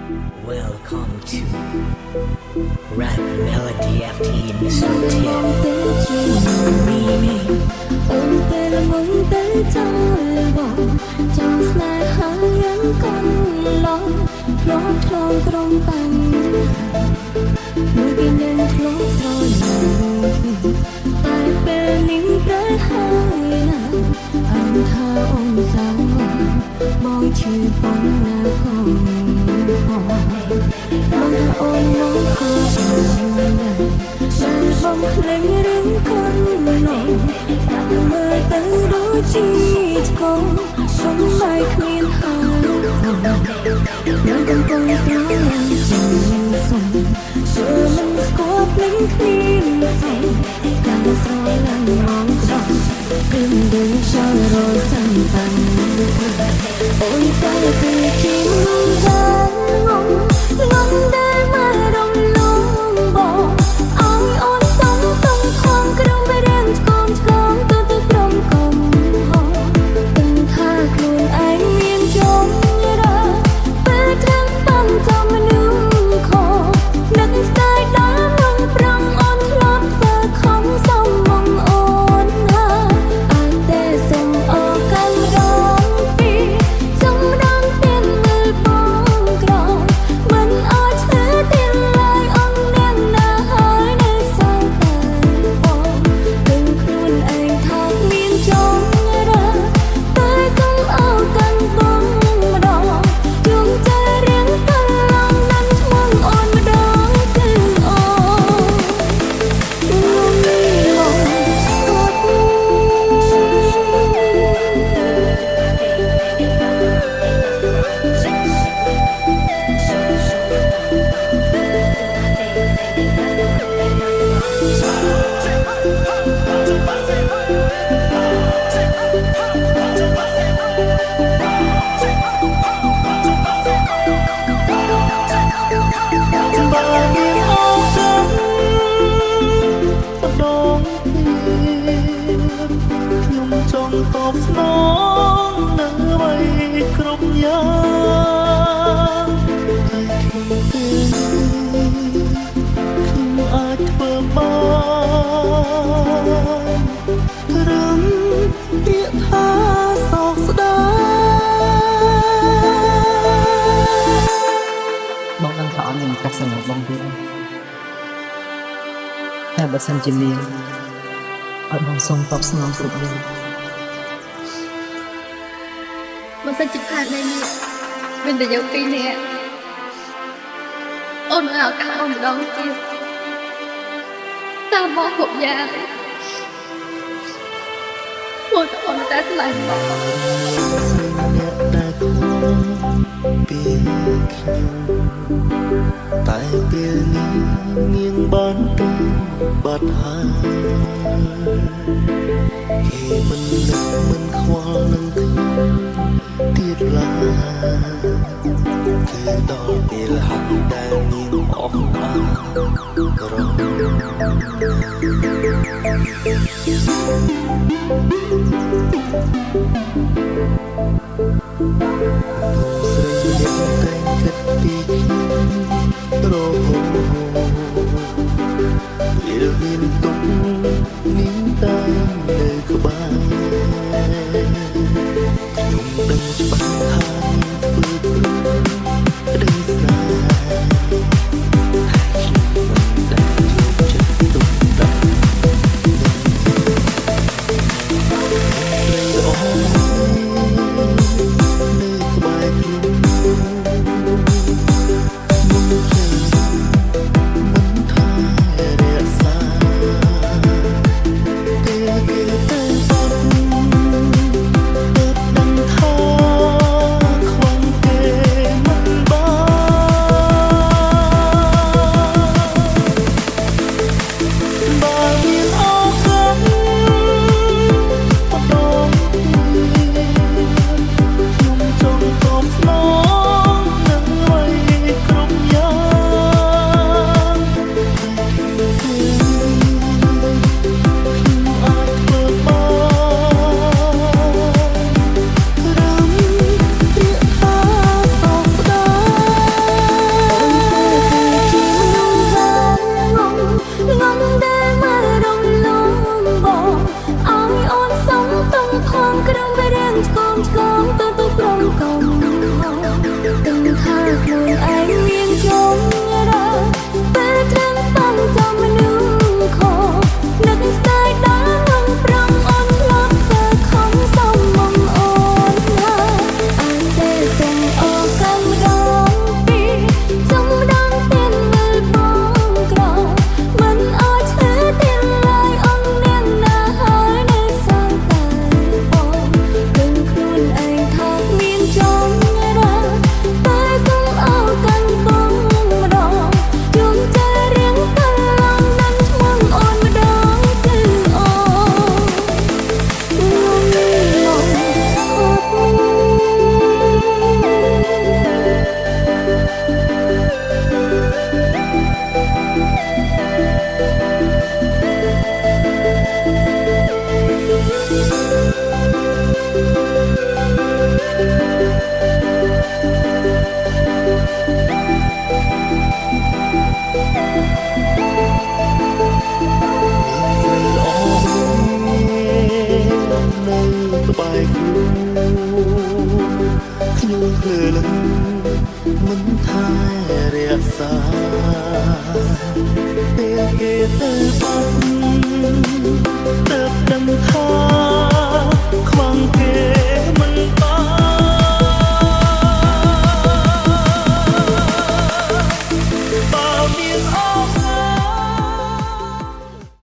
Welcome to Rap Melody FT Mr. Tip Remix អូនពេលងងទៅចូលបងចង់ស្នេហាយ៉ាងកូនឡងធ្លាប់ឆ្លងក្រុមបញ្ហាមួយពីនឹងធ្លាប់ស្រឡាញ់តែពេលនេះប្រែហើយណាអញថាអូនសាំងបងឈឺប៉ុណ្ណាក៏មិនខំបងថាអូនមកក៏មិនដែរបានបងភ្លេងរឿងកូនឡងមើលទៅដូចជាឆ្កងសុំបែកគ្មានហើយនៅកំពុងស្រឡាញ់សុំជឿមិនស្គាល់ភ្លេងគ្មានសុំកាន់តែស្រឡាញ់មកដល់គឺដូចចូលរលសាំតាំងអូនតែពីជាងដែរងងដែរមករំលងបងឲ្យអូនសុំទុំខំក្រុមវារៀងឆ្កងទៅក្រុមកុំហោទាំងថាខ្លួនឯងមានជងរើពេលត្រឹមបំចំមនុស្សខនឹកស្ដាយដល់មកប្រងអូនធ្លាប់ធ្វើខំសុំមកអូនណាអាចតែសុំអរកាន់រងពីសុំរងទៀតមើលបងក្រមិនអត់ឈឺទៀតឡើយអូននាងណាហើយនៅសល់តែបងទាំងខ្លួនឯងថាមានជងរើតែសុំអរកាន់បងម្ដងជួងใจរៀងកន្លងនឹងឈ្មោះអូនម្ដងគឺអូនមានមកចង់តបស្នងនៅអ្វីគ្រប់យ៉ាងតែខ្ញុំពេលខ្ញុំអាចធ្វើបានត្រឹមពាក្យថាសោកស្ដាយបងដឹងថាអត់មានកាសសម្រាប់បងទេតែបើសិនជាមានអត់បងសូមតបស្នងគ្រប់យ៉ាងបើសិនជាផាតនេះមានតែយើងពីរនាក់អូនឲ្យឱកាសអូនម្ដងទៀតតាមមកគ្រប់យ៉ាងពួកអូនតែស្លាញ់បងអ្នកដែលខ្វល់ពីខ្ញុំតែពេលនេះនាងបានទៅបាត់ហើយគេមិននឹកមិនខ្វល់នឹងខ្ញុំទៀតឡើយគឺដល់ពេលហើយដែលនាងអស់អាក្រក់ស្រីអ្នកតែងគិតពីខ្ញុំរហូតពេលមានទុកនាងតែនៅក្បែរខ្ញុំដឹងច្បាស់ថានាងធ្វើព្រោះក្តីស្នេហ៍ខ្ញុំមិនដែលយកចិត្តទុកដាក់ស្រីល្អនៅក្បែរខ្ញុំ ខ្លួនឯងមានជងរើពេលទាំងបងចាំមនុស្សខនឹកស្ដាយដល់នឹងប្រងអូនធ្លាប់ធ្វើខំសំមងអូនហើយអាចទេសូមអរកាំរងពីសូមដងទៀនមើលបងក្រមិនអោយឈឺទៀនឡើយអូននាងណាហើយនៅសល់តែបងដឹងខ្លួនឯងថាមានជងរើតែសូមអរកាំបងម្ដងយំใจរៀងកន្លងនឹងឈ្មោះអូនម្ដងគឺអូនស្រីល្អនៅក្បែរខ្លួនភ្លឺលឹងមិនថែរក្សាពេលគេទៅបាត់ទើបដឹងថា